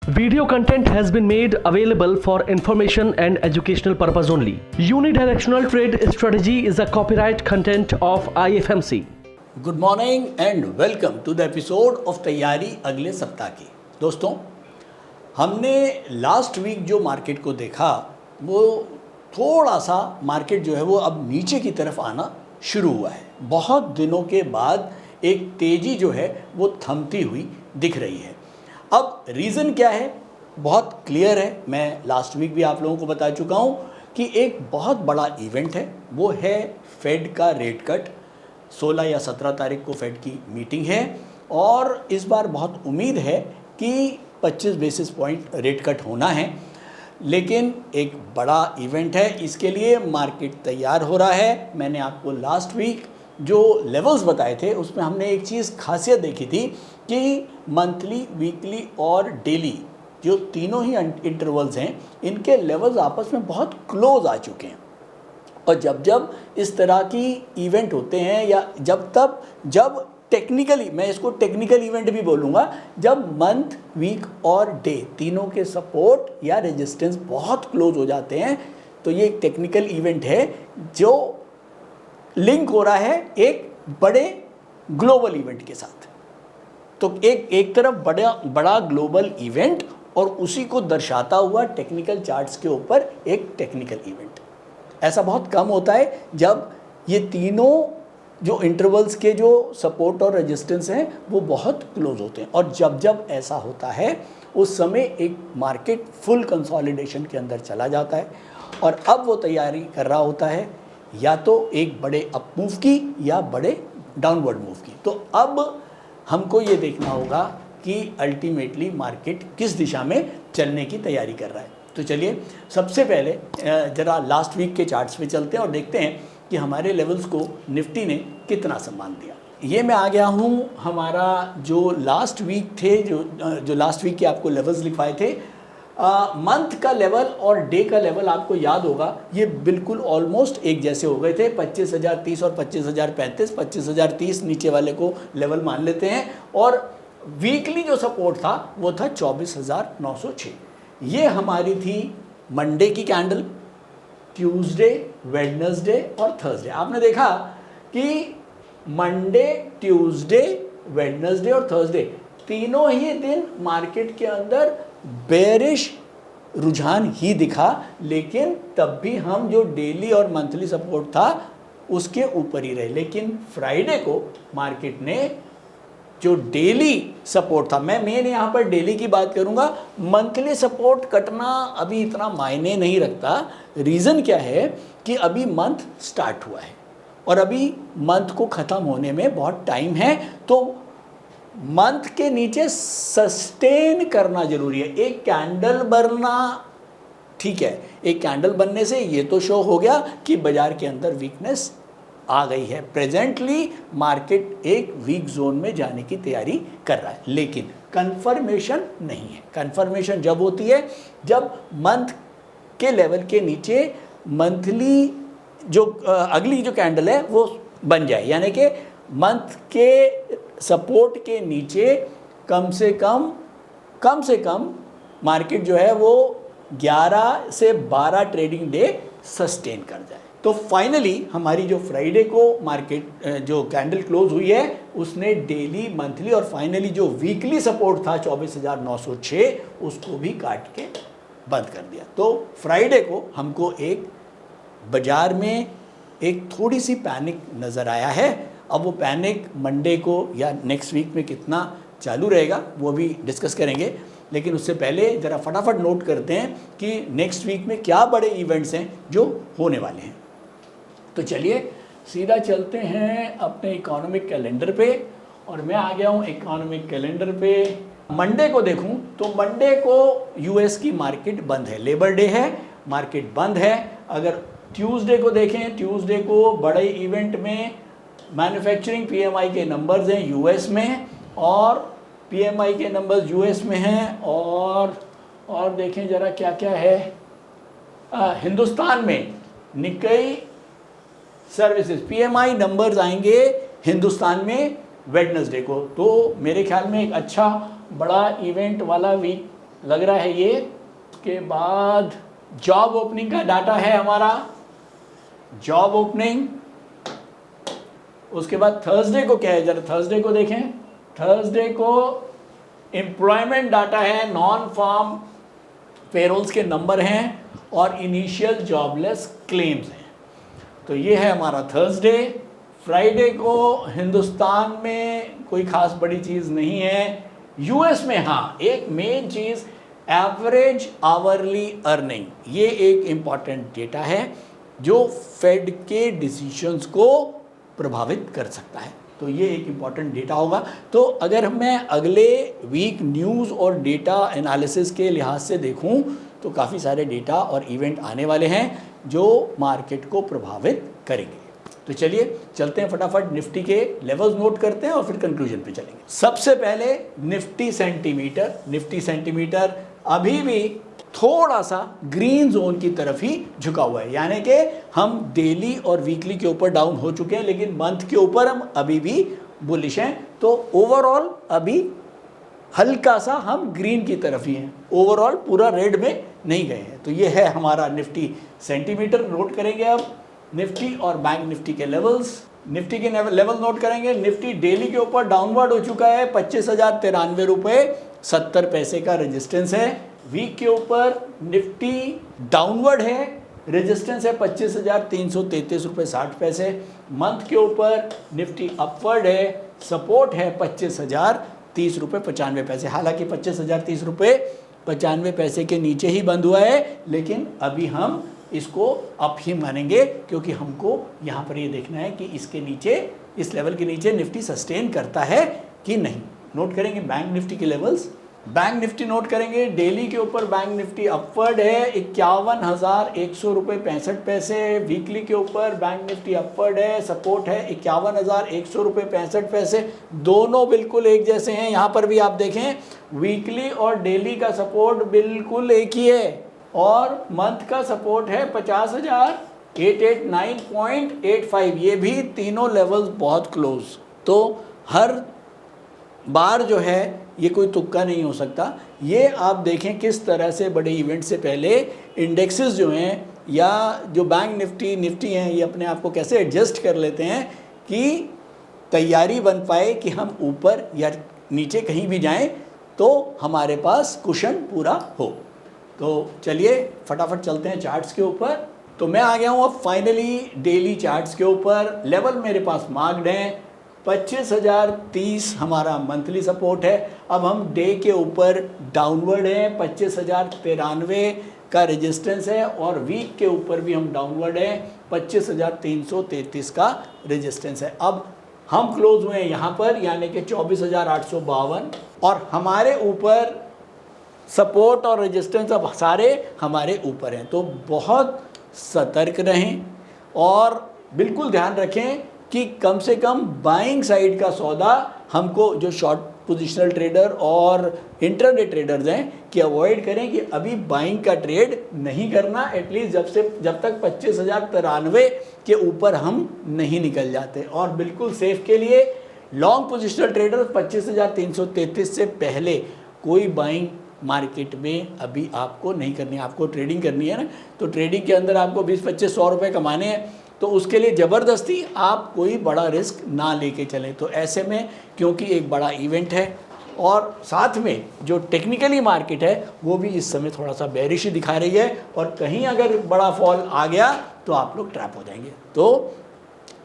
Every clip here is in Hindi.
Video content has been made available for information and educational purpose only. Unidirectional trade strategy is a copyright content of IFMC. Good morning and welcome to the episode of तैयारी अगले सप्ताह की। दोस्तों, हमने लास्ट वीक जो मार्केट को देखा वो थोड़ा सा मार्केट जो है वो अब नीचे की तरफ आना शुरू हुआ है। बहुत दिनों के बाद एक तेज़ी जो है वो थमती हुई दिख रही है। अब रीज़न क्या है बहुत क्लियर है। मैं लास्ट वीक भी आप लोगों को बता चुका हूँ कि एक बहुत बड़ा इवेंट है, वो है फेड का रेट कट। 16 या 17 तारीख को फेड की मीटिंग है और इस बार बहुत उम्मीद है कि 25 बेसिस पॉइंट रेट कट होना है, लेकिन एक बड़ा इवेंट है, इसके लिए मार्केट तैयार हो रहा है। मैंने आपको लास्ट वीक जो लेवल्स बताए थे उसमें हमने एक चीज़ खासियत देखी थी कि मंथली, वीकली और डेली जो तीनों ही इंटरवल्स हैं इनके लेवल्स आपस में बहुत क्लोज आ चुके हैं। और जब इस तरह की इवेंट होते हैं या जब टेक्निकली, मैं इसको टेक्निकल इवेंट भी बोलूँगा, जब मंथ, वीक और डे तीनों के सपोर्ट या रेजिस्टेंस बहुत क्लोज हो जाते हैं तो ये एक टेक्निकल इवेंट है जो लिंक हो रहा है एक बड़े ग्लोबल इवेंट के साथ। तो एक तरफ बड़ा ग्लोबल इवेंट और उसी को दर्शाता हुआ टेक्निकल चार्ट्स के ऊपर एक टेक्निकल इवेंट। ऐसा बहुत कम होता है जब ये तीनों जो इंटरवल्स के जो सपोर्ट और रेजिस्टेंस हैं वो बहुत क्लोज होते हैं। और जब ऐसा होता है उस समय एक मार्केट फुल कंसोलिडेशन के अंदर चला जाता है और अब वो तैयारी कर रहा होता है या तो एक बड़े अप मूव की या बड़े डाउनवर्ड मूव की। तो अब हमको ये देखना होगा कि अल्टीमेटली मार्केट किस दिशा में चलने की तैयारी कर रहा है। तो चलिए सबसे पहले ज़रा लास्ट वीक के चार्ट्स पे चलते हैं और देखते हैं कि हमारे लेवल्स को निफ्टी ने कितना सम्मान दिया। ये मैं आ गया हूँ हमारा जो लास्ट वीक थे, जो लास्ट वीक के आपको लेवल्स लिखवाए थे। मंथ का लेवल और डे का लेवल आपको याद होगा, ये बिल्कुल ऑलमोस्ट एक जैसे हो गए थे। 25,030 और 25,035, 25,030 नीचे वाले को लेवल मान लेते हैं और वीकली जो सपोर्ट था वो था 24,906। ये हमारी थी मंडे की कैंडल, ट्यूसडे, वेडनेसडे और थर्सडे। आपने देखा कि मंडे, ट्यूसडे, वेडनेसडे और थर्सडे तीनों ही दिन मार्केट के अंदर बेरिश रुझान ही दिखा, लेकिन तब भी हम जो डेली और मंथली सपोर्ट था उसके ऊपर ही रहे। लेकिन फ्राइडे को मार्केट ने जो डेली सपोर्ट था, मैं मेन यहाँ पर डेली की बात करूँगा, मंथली सपोर्ट कटना अभी इतना मायने नहीं रखता। रीज़न क्या है कि अभी मंथ स्टार्ट हुआ है और अभी मंथ को ख़त्म होने में बहुत टाइम है, तो मंथ के नीचे सस्टेन करना ज़रूरी है। एक कैंडल बनना ठीक है, एक कैंडल बनने से ये तो शो हो गया कि बाज़ार के अंदर वीकनेस आ गई है। प्रेजेंटली मार्केट एक वीक जोन में जाने की तैयारी कर रहा है, लेकिन कंफर्मेशन नहीं है। कंफर्मेशन जब होती है जब मंथ के लेवल के नीचे मंथली जो अगली जो कैंडल है वो बन जाए, यानी कि मंथ के सपोर्ट के नीचे कम से कम मार्केट जो है वो 11 से 12 ट्रेडिंग डे सस्टेन कर जाए। तो फाइनली हमारी जो फ्राइडे को मार्केट जो कैंडल क्लोज हुई है उसने डेली, मंथली और फाइनली जो वीकली सपोर्ट था 24,906 उसको भी काट के बंद कर दिया। तो फ्राइडे को हमको एक बाज़ार में एक थोड़ी सी पैनिक नज़र आया है। अब वो पैनिक मंडे को या नेक्स्ट वीक में कितना चालू रहेगा वो भी डिस्कस करेंगे, लेकिन उससे पहले ज़रा फटाफट नोट करते हैं कि नेक्स्ट वीक में क्या बड़े इवेंट्स हैं जो होने वाले हैं। तो चलिए सीधा चलते हैं अपने इकोनॉमिक कैलेंडर पे और मैं आ गया हूँ इकोनॉमिक कैलेंडर पे। मंडे को देखूँ तो मंडे को यूएस की मार्केट बंद है, लेबर डे है, मार्केट बंद है। अगर ट्यूसडे को देखें, ट्यूसडे को बड़े इवेंट में मैन्युफैक्चरिंग पीएमआई के नंबर्स हैं यूएस में और पीएमआई के नंबर्स यूएस में हैं। और देखें ज़रा क्या क्या है। हिंदुस्तान में निक्केई सर्विसेज पीएमआई नंबर्स आएंगे हिंदुस्तान में वेडनेसडे को। तो मेरे ख्याल में एक अच्छा बड़ा इवेंट वाला वीक लग रहा है ये। उसके बाद जॉब ओपनिंग का डाटा है हमारा, जॉब ओपनिंग। उसके बाद थर्सडे को क्या है, जरा थर्सडे को देखें। थर्सडे को एम्प्लॉयमेंट डाटा है, नॉन फार्म पेरोल्स के नंबर हैं और इनिशियल जॉबलेस क्लेम्स हैं। तो ये है हमारा थर्सडे। फ्राइडे को हिंदुस्तान में कोई खास बड़ी चीज़ नहीं है। यूएस में हाँ एक मेन चीज़ एवरेज आवरली अर्निंग, ये एक इम्पॉर्टेंट डेटा है जो फेड के डिसीजंस को प्रभावित कर सकता है। तो ये एक इम्पॉर्टेंट डेटा होगा। तो अगर मैं अगले वीक न्यूज़ और डेटा एनालिसिस के लिहाज से देखूं तो काफ़ी सारे डेटा और इवेंट आने वाले हैं जो मार्केट को प्रभावित करेंगे। तो चलिए चलते हैं फटाफट, निफ्टी के लेवल्स नोट करते हैं और फिर कंक्लूजन पे चलेंगे। सबसे पहले निफ्टी सेंटीमीटर। निफ्टी सेंटीमीटर अभी भी थोड़ा सा ग्रीन जोन की तरफ ही झुका हुआ है, यानी कि हम डेली और वीकली के ऊपर डाउन हो चुके हैं लेकिन मंथ के ऊपर हम अभी भी बुलिश हैं। तो ओवरऑल अभी हल्का सा हम ग्रीन की तरफ ही हैं, ओवरऑल पूरा रेड में नहीं गए हैं। तो ये है हमारा निफ्टी सेंटीमीटर। नोट करेंगे अब निफ्टी और बैंक निफ्टी के लेवल्स। निफ्टी के लेवल नोट करेंगे। निफ्टी डेली के ऊपर डाउनवर्ड हो चुका है, 25,093 रुपये 70 पैसे का रेजिस्टेंस है। वीक के ऊपर निफ्टी डाउनवर्ड है, रेजिस्टेंस है 25,333 रुपये 60 पैसे। मंथ के ऊपर निफ्टी अपवर्ड है, सपोर्ट है 25,030 रुपये 95 पैसे। हालांकि 25,030 रुपये 95 पैसे के नीचे ही बंद हुआ है, लेकिन अभी हम इसको अप ही मानेंगे क्योंकि हमको यहाँ पर ये देखना है कि इसके नीचे, इस लेवल के नीचे निफ्टी सस्टेन करता है कि नहीं। नोट करेंगे बैंक निफ्टी के लेवल्स। बैंक निफ्टी नोट करेंगे। डेली के ऊपर बैंक निफ्टी अपवर्ड है 51,100 रुपये 65 पैसे। वीकली के ऊपर बैंक निफ्टी अपवर्ड है, सपोर्ट है 51,100 रुपये 65 पैसे। दोनों बिल्कुल एक जैसे हैं। यहाँ पर भी आप देखें वीकली और डेली का सपोर्ट बिल्कुल एक ही है और मंथ का सपोर्ट है 50,889.85। ये भी तीनों लेवल्स बहुत क्लोज। तो हर बार जो है ये कोई तुक्का नहीं हो सकता। ये आप देखें किस तरह से बड़े इवेंट से पहले इंडेक्सेस जो हैं या जो बैंक निफ्टी हैं ये अपने आप को कैसे एडजस्ट कर लेते हैं कि तैयारी बन पाए कि हम ऊपर या नीचे कहीं भी जाएं तो हमारे पास कुशन पूरा हो। तो चलिए फटाफट चलते हैं चार्ट्स के ऊपर। तो मैं आ गया हूँ अब फाइनली डेली चार्ट्स के ऊपर। लेवल मेरे पास मार्क्ड हैं। 25,030 हमारा मंथली सपोर्ट है। अब हम डे के ऊपर डाउनवर्ड हैं, 25,093 का रेजिस्टेंस है और वीक के ऊपर भी हम डाउनवर्ड हैं, 25,333 का रेजिस्टेंस है। अब हम क्लोज हुए हैं यहाँ पर, यानी कि 24,852 और हमारे ऊपर सपोर्ट और रेजिस्टेंस अब सारे हमारे ऊपर हैं। तो बहुत सतर्क रहें और बिल्कुल ध्यान रखें कि कम से कम बाइंग साइड का सौदा हमको, जो शॉर्ट पोजिशनल ट्रेडर और इंट्राडे ट्रेडर्स हैं, कि अवॉइड करें कि अभी बाइंग का ट्रेड नहीं करना, एटलीस्ट जब तक 25,093 के ऊपर हम नहीं निकल जाते। और बिल्कुल सेफ के लिए लॉन्ग पोजिशनल ट्रेडर 25,333 से पहले कोई बाइंग मार्केट में अभी आपको नहीं करनी है। आपको ट्रेडिंग करनी है ना, तो ट्रेडिंग के अंदर आपको 20-25-100 रुपये कमाने हैं, तो उसके लिए ज़बरदस्ती आप कोई बड़ा रिस्क ना लेके चलें। तो ऐसे में क्योंकि एक बड़ा इवेंट है और साथ में जो टेक्निकली मार्केट है वो भी इस समय थोड़ा सा बेरिश ही दिखा रही है और कहीं अगर बड़ा फॉल आ गया तो आप लोग ट्रैप हो जाएंगे। तो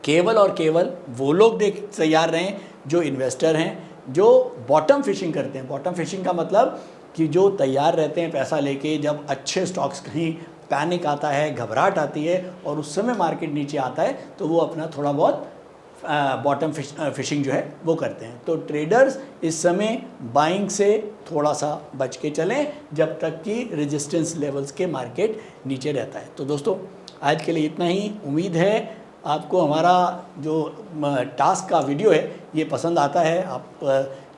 केवल और केवल वो लोग तैयार रहें जो इन्वेस्टर हैं, जो बॉटम फिशिंग करते हैं। बॉटम फिशिंग का मतलब कि जो तैयार रहते हैं पैसा लेके, जब अच्छे स्टॉक्स कहीं पैनिक आता है, घबराहट आती है और उस समय मार्केट नीचे आता है तो वो अपना थोड़ा बहुत बॉटम फिशिंग जो है वो करते हैं। तो ट्रेडर्स इस समय बाइंग से थोड़ा सा बच के चलें जब तक कि रेजिस्टेंस लेवल्स के मार्केट नीचे रहता है। तो दोस्तों आज के लिए इतना ही। उम्मीद है आपको हमारा जो टास्क का वीडियो है ये पसंद आता है। आप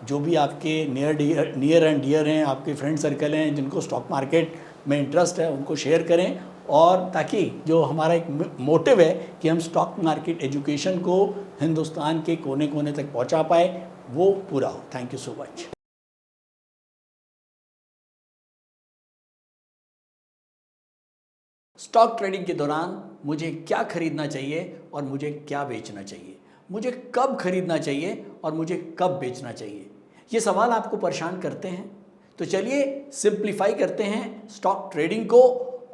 जो भी आपके नियर एंड डियर हैं, आपके फ्रेंड सर्कल हैं जिनको स्टॉक मार्केट में इंटरेस्ट है, उनको शेयर करें और ताकि जो हमारा एक मोटिव है कि हम स्टॉक मार्केट एजुकेशन को हिंदुस्तान के कोने कोने तक पहुंचा पाए वो पूरा हो। Thank you so much. Stock trading के दौरान मुझे क्या खरीदना चाहिए और मुझे क्या बेचना चाहिए, मुझे कब खरीदना चाहिए और मुझे कब बेचना चाहिए, ये सवाल आपको परेशान करते हैं। तो चलिए सिंप्लीफाई करते हैं स्टॉक ट्रेडिंग को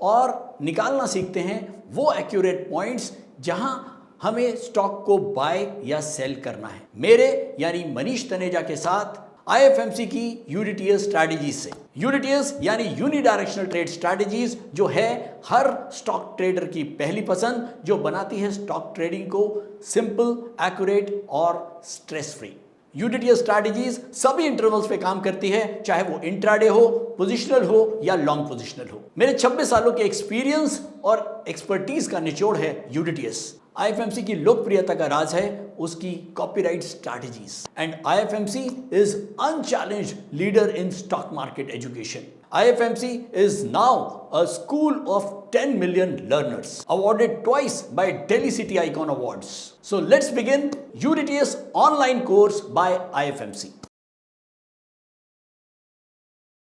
और निकालना सीखते हैं वो एक्यूरेट पॉइंट्स जहां हमें स्टॉक को बाय या सेल करना है। मेरे यानी मनीष तनेजा के साथ IFMC की यूनिटीएस स्ट्रैटेजीज से। यूनिटीएस यानी यूनिडायरेक्शनल ट्रेड स्ट्रैटेजीज, जो है हर स्टॉक ट्रेडर की पहली पसंद, जो बनाती है स्टॉक ट्रेडिंग को सिंपल, एक्यूरेट और स्ट्रेस फ्री। यूनिटीएस स्ट्रैटेजीज सभी इंटरवल्स पे काम करती है, चाहे वो इंट्राडे हो, पोजिशनल हो या लॉन्ग पोजिशनल हो। मेरे 26 सालों के एक्सपीरियंस और एक्सपर्टीज का निचोड़ है यूनिटीएस। IFMC की लोकप्रियता का राज है उसकी copyright strategies, and IFMC is unchallenged leader in stock market education. IFMC is now a school of 10 million learners, awarded twice by Delhi City Icon Awards. So let's begin UDTS online course by IFMC.